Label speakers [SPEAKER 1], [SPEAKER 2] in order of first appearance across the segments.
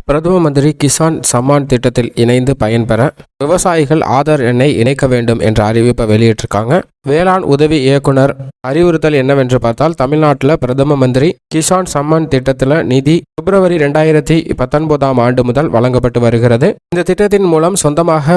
[SPEAKER 1] பிரதம மந்திரி கிசான் சம்மான் திட்டத்தில் இணைந்து பயன்பெற விவசாயிகள் ஆதார் எண்ணை இணைக்க வேண்டும் என்ற அறிவிப்பை வெளியிட்டிருக்காங்க. வேளாண் உதவி இயக்குனர் அறிவுறுத்தல் என்னவென்று பார்த்தால், தமிழ்நாட்டில் பிரதம மந்திரி கிசான் சம்மான் திட்டத்தில் நிதி பிப்ரவரி 2019 ஆண்டு முதல் வழங்கப்பட்டு வருகிறது. இந்த திட்டத்தின் மூலம் சொந்தமாக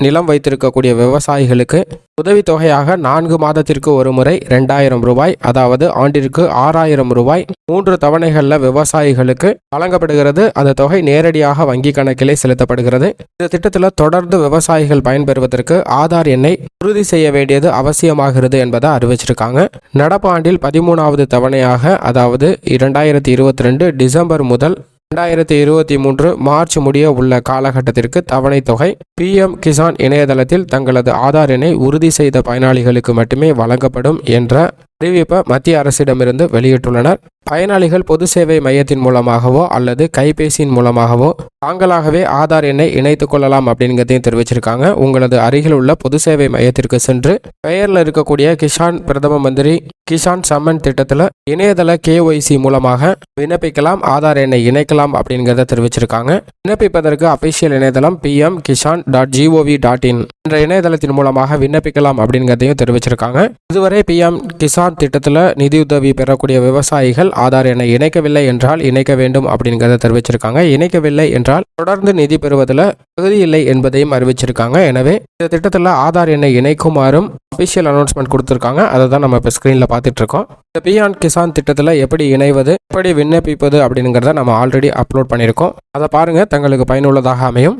[SPEAKER 1] நிலம் வைத்திருக்கக்கூடிய விவசாயிகளுக்கு உதவித்தொகையாக 4 மாதத்திற்கு ஒரு முறை 2000 ரூபாய், அதாவது ஆண்டிற்கு 6000 ரூபாய் 3 தவணைகளில் விவசாயிகளுக்கு வழங்கப்படுகிறது. அந்த தொகை நேரடியாக வங்கி கணக்கிலே செலுத்தப்படுகிறது. இந்த திட்டத்தில் தொடர்ந்து விவசாயிகள் பயன்பெறுவதற்கு ஆதார் எண்ணை உறுதி செய்ய வேண்டியது அவசியமாகிறது என்பதை அறிவிச்சிருக்காங்க. நடப்பு ஆண்டில் 13வது தவணையாக, அதாவது 2022 டிசம்பர் முதல் 2023 மார்ச் முடிய உள்ள காலகட்டத்திற்கு தவணை தொகை PM கிசான் இணையதளத்தில் தங்களது ஆதார் எண்ணை உறுதி செய்த பயனாளிகளுக்கு மட்டுமே வழங்கப்படும் என்ற அறிவிப்பை மத்திய அரசிடமிருந்து வெளியிட்டுள்ளனர். பயனாளிகள் பொது சேவை மையத்தின் மூலமாகவோ அல்லது கைபேசியின் மூலமாகவோ தாங்களாகவே ஆதார் எண்ணை இணைத்துக் கொள்ளலாம் அப்படிங்கிறதையும் தெரிவிச்சிருக்காங்க. உங்களது அருகில் உள்ள பொது சேவை மையத்திற்கு சென்று பெயரில் இருக்கக்கூடிய கிசான் பிரதம மந்திரி கிசான் சம்மன் திட்டத்தில் இணையதள KYC மூலமாக விண்ணப்பிக்கலாம், ஆதார் எண்ணை இணைக்கலாம் அப்படிங்கிறத தெரிவிச்சிருக்காங்க. விண்ணப்பிப்பதற்கு அபிஷியல் இணையதளம் pm-kisan.gov.in என்ற இணையதளத்தின் மூலமாக விண்ணப்பிக்கலாம் அப்படிங்கிறதையும் தெரிவிச்சிருக்காங்க. இதுவரை PM கிசான் திட்டத்தில் நிதியுதவி பெறக்கூடிய விவசாயிகள் ஆதார் எண்ணை இணைக்கவில்லை என்றால் இணைக்க வேண்டும் அப்படிங்கிறத தெரிவிச்சிருக்காங்க. இணைக்கவில்லை என்றால் தொடர்ந்து நிதி பெறுவதில் தகுதி இல்லை என்பதையும் அறிவிச்சிருக்காங்க. எனவே இந்த திட்டத்தில் ஆதார் எண்ணை இணைக்குமாறும் அபிஷியல் அனௌன்ஸ்மெண்ட் கொடுத்துருக்காங்க. அதை தான் நம்ம இப்போ ஸ்க்ரீனில் பார்த்துட்டு இருக்கோம். இந்த PM கிசான் திட்டத்தில் எப்படி இணைவது, எப்படி விண்ணப்பிப்பது அப்படிங்கிறத நம்ம ஆல்ரெடி அப்லோட் பண்ணியிருக்கோம். அதை பாருங்கள், தங்களுக்கு பயனுள்ளதாக அமையும்.